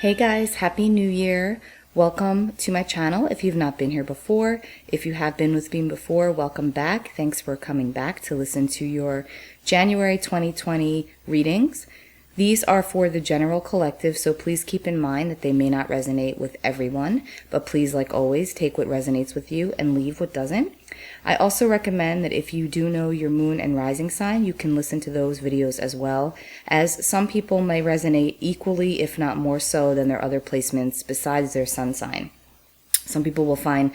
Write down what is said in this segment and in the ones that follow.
Hey guys, Happy New Year. Welcome to my channel if you've not been here before. If you have been with me before, welcome back. Thanks for coming back to listen to your January 2020 readings. These are for the general collective, so please keep in mind that they may not resonate with everyone, but please, like always, take what resonates with you and leave what doesn't. I also recommend that if you do know your moon and rising sign, you can listen to those videos as well, as some people may resonate equally, if not more so, than their other placements besides their sun sign. Some people will find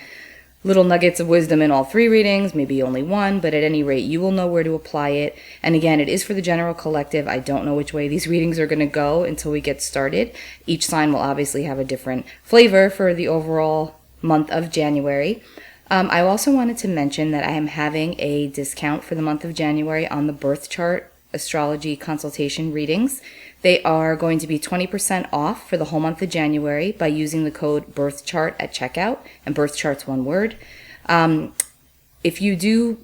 little nuggets of wisdom in all three readings, maybe only one, but at any rate, you will know where to apply it. And again, it is for the general collective. I don't know which way these readings are going to go until we get started. Each sign will obviously have a different flavor for the overall month of January. I also wanted to mention that I am having a discount for the month of January on the birth chart astrology consultation readings. They are going to be 20% off for the whole month of January by using the code BIRTHCHART at checkout, and birth chart's one word. If you do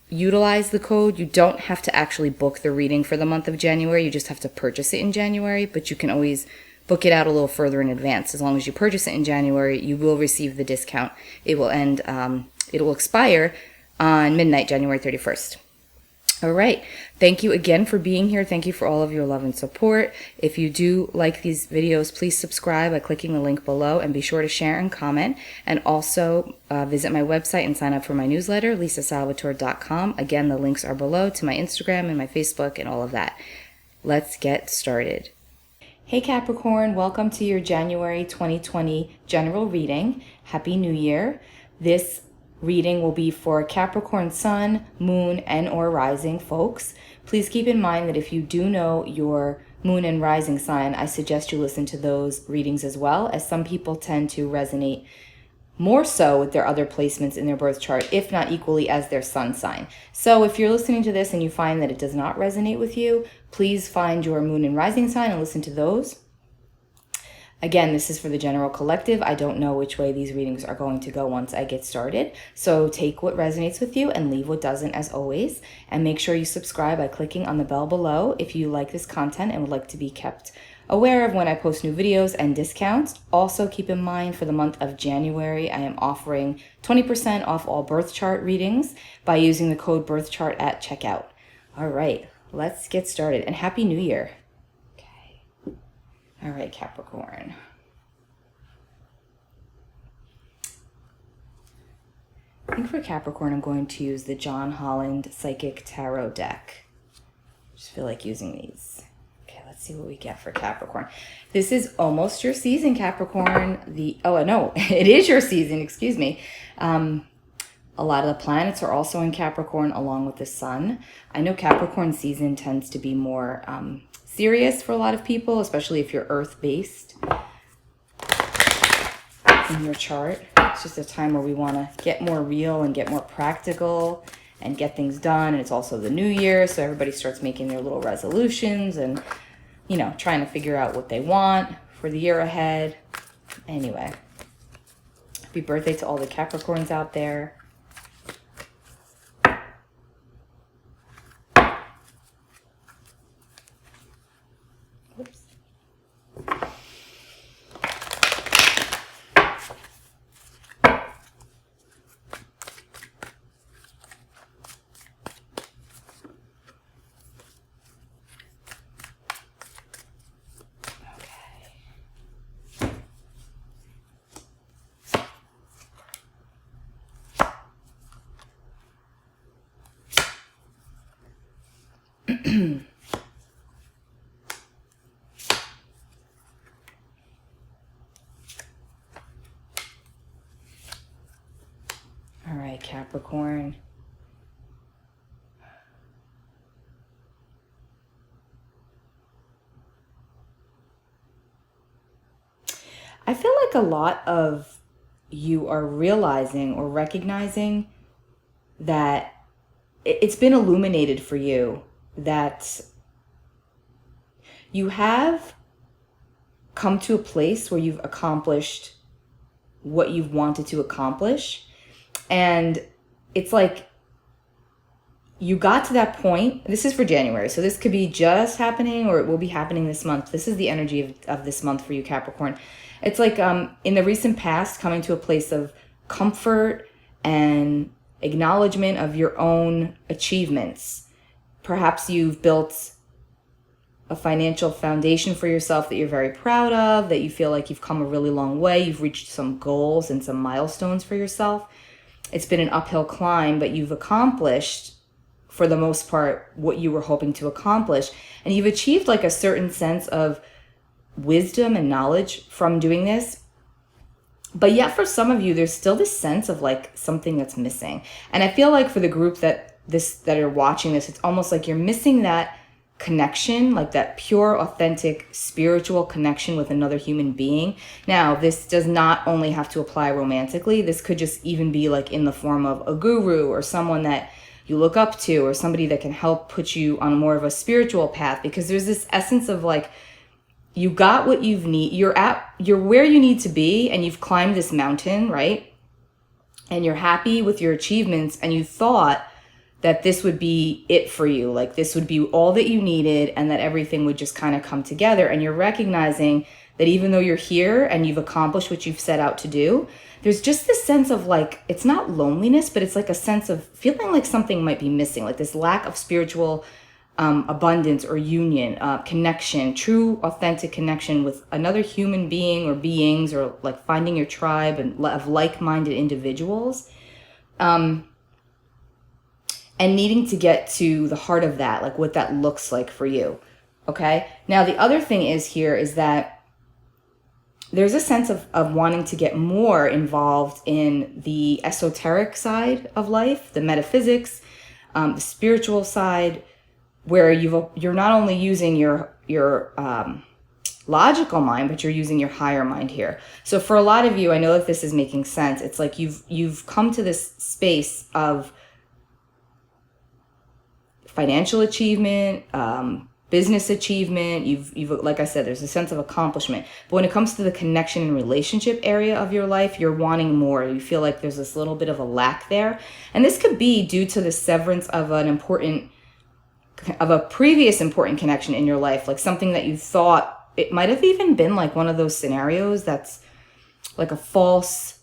utilize the code, you don't have to actually book the reading for the month of January. You just have to purchase it in January, but you can always book it out a little further in advance. As long as you purchase it in January, you will receive the discount. It will expire on midnight, January 31st. All right. Thank you again for being here. Thank you for all of your love and support. If you do like these videos, please subscribe by clicking the link below, and be sure to share and comment. And also visit my website and sign up for my newsletter, lisasalvatore.com. Again, the links are below to my Instagram and my Facebook and all of that. Let's get started. Hey Capricorn, welcome to your January 2020 general reading. Happy New Year. This reading will be for Capricorn Sun, Moon, and or Rising folks. Please keep in mind that if you do know your Moon and Rising sign, I suggest you listen to those readings as well, as some people tend to resonate more so with their other placements in their birth chart, if not equally as their sun sign. So if you're listening to this and you find that it does not resonate with you, please find your Moon and Rising sign and listen to those. Again, this is for the general collective. I don't know which way these readings are going to go once I get started. So take what resonates with you and leave what doesn't, as always. And make sure you subscribe by clicking on the bell below if you like this content and would like to be kept aware of when I post new videos and discounts. Also keep in mind, for the month of January, I am offering 20% off all birth chart readings by using the code BIRTHCHART at checkout. All right, let's get started, and Happy New Year. All right, Capricorn. I think for Capricorn, I'm going to use the John Holland Psychic Tarot deck. Just feel like using these. Okay, let's see what we get for Capricorn. This is almost your season, Capricorn. No, it is your season, excuse me. A lot of the planets are also in Capricorn along with the sun. I know Capricorn season tends to be more serious for a lot of people, especially if you're earth-based in your chart. It's just a time where we want to get more real and get more practical and get things done. And it's also the new year, so everybody starts making their little resolutions and, you know, trying to figure out what they want for the year ahead. Anyway, happy birthday to all the Capricorns out there. Oops. All right, Capricorn. I feel like a lot of you are realizing or recognizing that it's been illuminated for you that you have come to a place where you've accomplished what you've wanted to accomplish. And it's like you got to that point. This is for January, so this could be just happening or it will be happening this month. This is the energy of this month for you, Capricorn. It's like in the recent past, coming to a place of comfort and acknowledgement of your own achievements. Perhaps you've built a financial foundation for yourself that you're very proud of, that you feel like you've come a really long way. You've reached some goals and some milestones for yourself. It's been an uphill climb, but you've accomplished, for the most part, what you were hoping to accomplish. And you've achieved like a certain sense of wisdom and knowledge from doing this. But yet for some of you, there's still this sense of like something that's missing. And I feel like for the group that are watching this, it's almost like you're missing that connection, like that pure, authentic, spiritual connection with another human being. Now, this does not only have to apply romantically. This could just even be like in the form of a guru or someone that you look up to, or somebody that can help put you on more of a spiritual path, because there's this essence of like, you got what you need, you're where you need to be, and you've climbed this mountain, right? And you're happy with your achievements, and you thought that this would be it for you. Like this would be all that you needed, and that everything would just kind of come together. And you're recognizing that even though you're here and you've accomplished what you've set out to do, there's just this sense of like, it's not loneliness, but it's like a sense of feeling like something might be missing, like this lack of spiritual abundance or union, connection, true, authentic connection with another human being or beings, or like finding your tribe and of like-minded individuals. And needing to get to the heart of that, like what that looks like for you. Okay. Now, the other thing is that there's a sense of wanting to get more involved in the esoteric side of life, the metaphysics, the spiritual side, where you're not only using your logical mind, but you're using your higher mind here. So for a lot of you, I know that this is making sense. It's like you've come to this space of financial achievement, business achievement. You've like I said, there's a sense of accomplishment. But when it comes to the connection and relationship area of your life, you're wanting more. You feel like there's this little bit of a lack there. And this could be due to the severance of a previous important connection in your life, like something that you thought, it might have even been like one of those scenarios that's like a false,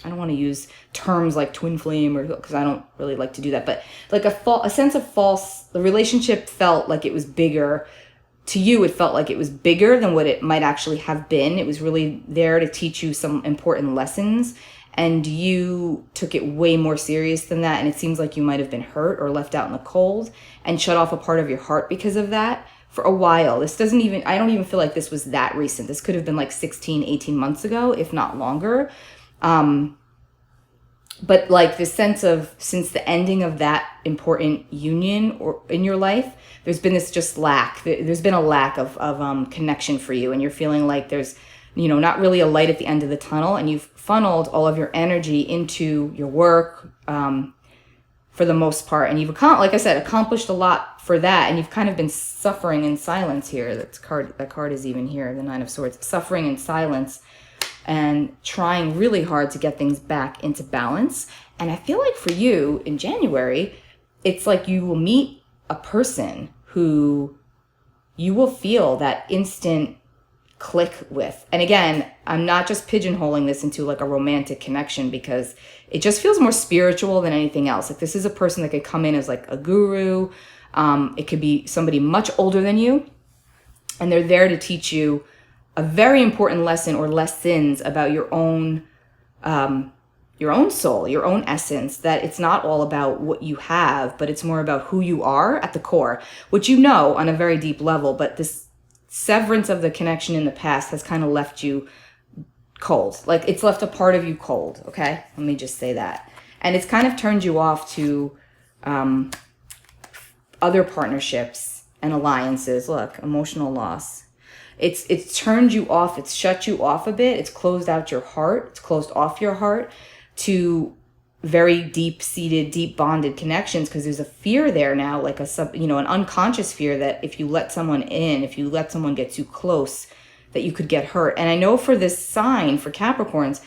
I don't want to use terms like twin flame, or because I don't really like to do that, but like a sense of false, the relationship felt like it was bigger. To you, it felt like it was bigger than what it might actually have been. It was really there to teach you some important lessons, and you took it way more serious than that. And it seems like you might have been hurt or left out in the cold and shut off a part of your heart because of that for a while. I don't even feel like this was that recent. This could have been like 16, 18 months ago, if not longer. But like this sense of, since the ending of that important union or in your life, there's been this just lack. There's been a lack of connection for you, and you're feeling like there's, not really a light at the end of the tunnel, and you've funneled all of your energy into your work, for the most part, and you've, like I said, accomplished a lot for that, and you've kind of been suffering in silence here. That card is even here, the Nine of Swords, suffering in silence, and trying really hard to get things back into balance. And I feel like for you in January, it's like you will meet a person who you will feel that instant click with. And again, I'm not just pigeonholing this into like a romantic connection, because it just feels more spiritual than anything else. Like this is a person that could come in as like a guru. It could be somebody much older than you, and they're there to teach you a very important lesson or lessons about your own soul, your own essence, that it's not all about what you have, but it's more about who you are at the core, which you know on a very deep level. But this severance of the connection in the past has kind of left you cold. Like it's left a part of you cold. Okay. Let me just say that. And it's kind of turned you off to other partnerships and alliances. Look, emotional loss. It's turned you off. It's shut you off a bit. It's closed out your heart. It's closed off your heart to very deep-seated, deep bonded connections, because there's a fear there now, like an unconscious fear that if you let someone in, if you let someone get too close, that you could get hurt. And I know for this sign, for Capricorns,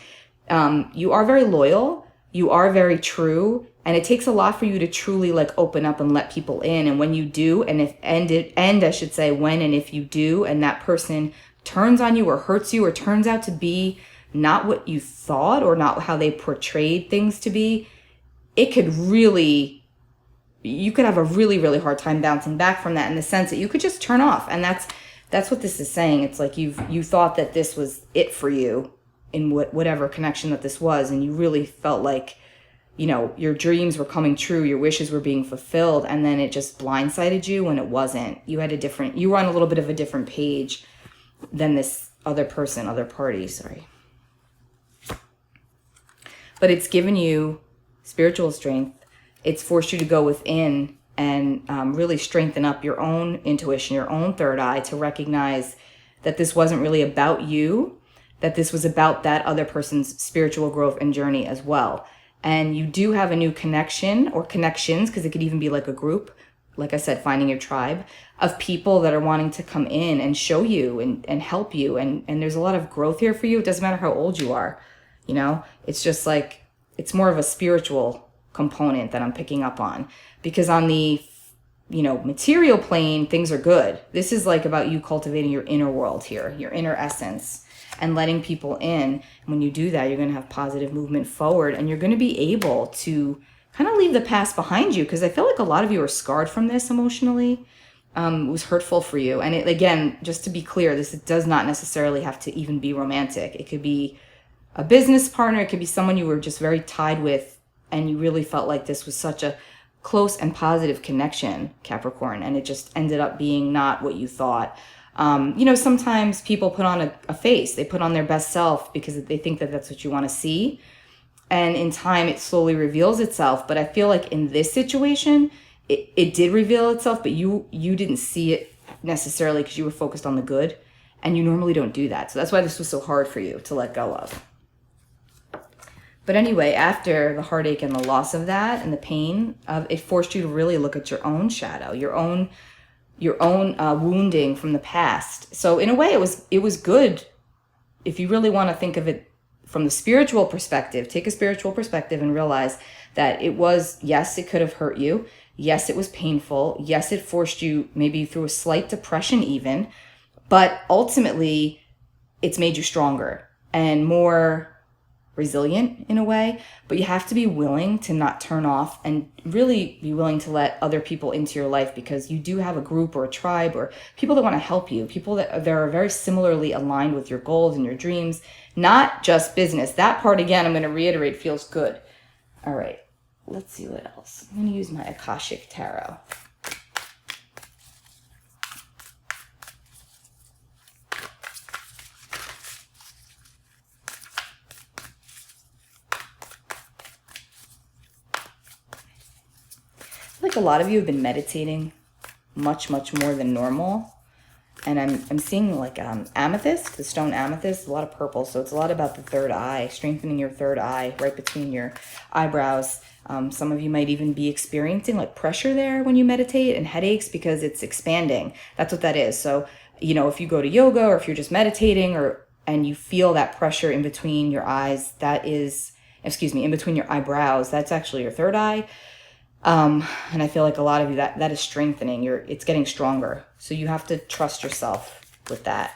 You are very loyal. You are very true. And it takes a lot for you to truly like open up and let people in. And when you do, and I should say when and if you do, and that person turns on you or hurts you or turns out to be not what you thought or not how they portrayed things to be, you could have a really, really hard time bouncing back from that, in the sense that you could just turn off. And that's what this is saying. It's like you thought that this was it for you in whatever connection that this was, and you really felt like, you know, your dreams were coming true, your wishes were being fulfilled, and then it just blindsided you when it wasn't. You were on a little bit of a different page than this other party, sorry. But it's given you spiritual strength. It's forced you to go within and really strengthen up your own intuition, your own third eye, to recognize that this wasn't really about you, that this was about that other person's spiritual growth and journey as well. And you do have a new connection, or connections, because it could even be like a group, like I said, finding your tribe of people that are wanting to come in and show you and help you. And there's a lot of growth here for you. It doesn't matter how old you are, you know, it's just like, it's more of a spiritual component that I'm picking up on, because on the, you know, material plane, things are good. This is like about you cultivating your inner world here, your inner essence, and letting people in. And when you do that, you're going to have positive movement forward, and you're going to be able to kind of leave the past behind you, because I feel like a lot of you are scarred from this emotionally. It was hurtful for you. And it, again, just to be clear, this does not necessarily have to even be romantic. It could be a business partner. It could be someone you were just very tied with, and you really felt like this was such a close and positive connection, Capricorn, and it just ended up being not what you thought. You know, sometimes people put on a face. They put on their best self because they think that that's what you want to see. And in time, it slowly reveals itself. But I feel like in this situation, it did reveal itself, but you didn't see it necessarily because you were focused on the good. And you normally don't do that. So that's why this was so hard for you to let go of. But anyway, after the heartache and the loss of that and the pain, it forced you to really look at your own shadow, your own wounding from the past. So in a way, it was good. If you really want to think of it from the spiritual perspective, take a spiritual perspective and realize that it was, yes, it could have hurt you. Yes, it was painful. Yes, it forced you maybe through a slight depression even, but ultimately it's made you stronger and more resilient in a way. But you have to be willing to not turn off and really be willing to let other people into your life, because you do have a group or a tribe or people that want to help you, people that are very similarly aligned with your goals and your dreams, not just business. That part, again, I'm going to reiterate, feels good. All right, let's see what else. I'm going to use my Akashic Tarot. Like a lot of you have been meditating much more than normal, and I'm seeing like amethyst, the stone amethyst, a lot of purple. So it's a lot about the third eye, strengthening your third eye right between your eyebrows. Some of you might even be experiencing like pressure there when you meditate, and headaches because it's expanding. That's what that is. So, you know, if you go to yoga or if you're just meditating and you feel that pressure in between your eyes, in between your eyebrows, that's actually your third eye. And I feel like a lot of you, that is strengthening. It's getting stronger. So you have to trust yourself with that.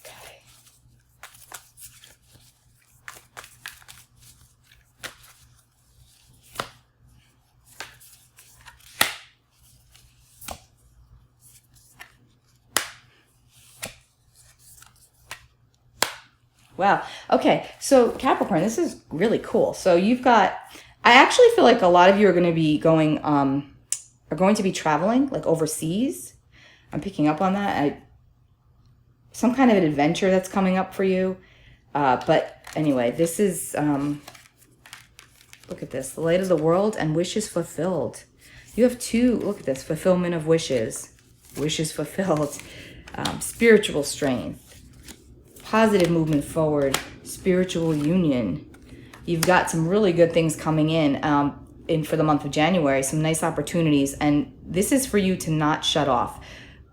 Okay. Wow. Okay. So Capricorn, this is really cool. So I actually feel like a lot of you are going to be to be traveling like overseas. I'm picking up on that. Some kind of an adventure that's coming up for you. But anyway, this is, look at this, the light of the world and wishes fulfilled. You have look at this, fulfillment of wishes fulfilled, spiritual strength, positive movement forward, spiritual union. You've got some really good things coming in for the month of January, some nice opportunities. And this is for you to not shut off.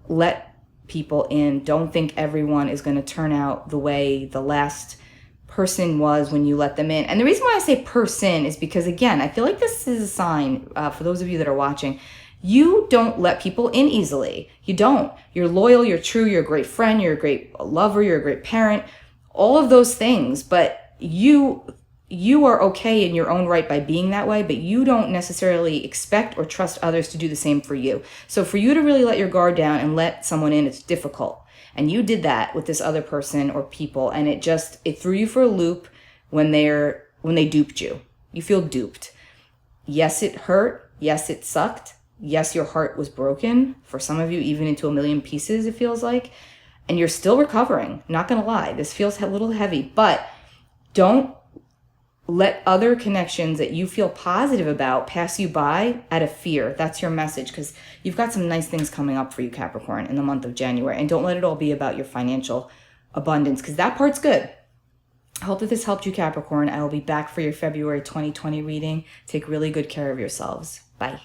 Let people in. Don't think everyone is going to turn out the way the last person was when you let them in. And the reason why I say person is because, again, I feel like this is a sign for those of you that are watching. You don't let people in easily. You don't. You're loyal, you're true, you're a great friend, you're a great lover, you're a great parent, all of those things. But you are okay in your own right by being that way, but you don't necessarily expect or trust others to do the same for you. So for you to really let your guard down and let someone in, it's difficult. And you did that with this other person or people, and it threw you for a loop when they duped you. You feel duped. Yes, it hurt. Yes, it sucked. Yes, your heart was broken. For some of you, even into a million pieces, it feels like. And you're still recovering. Not gonna lie. This feels a little heavy, but don't let other connections that you feel positive about pass you by out of fear. That's your message, because you've got some nice things coming up for you, Capricorn, in the month of January. And don't let it all be about your financial abundance, because that part's good. I hope that this helped you, Capricorn. I will be back for your February 2020 reading. Take really good care of yourselves. Bye.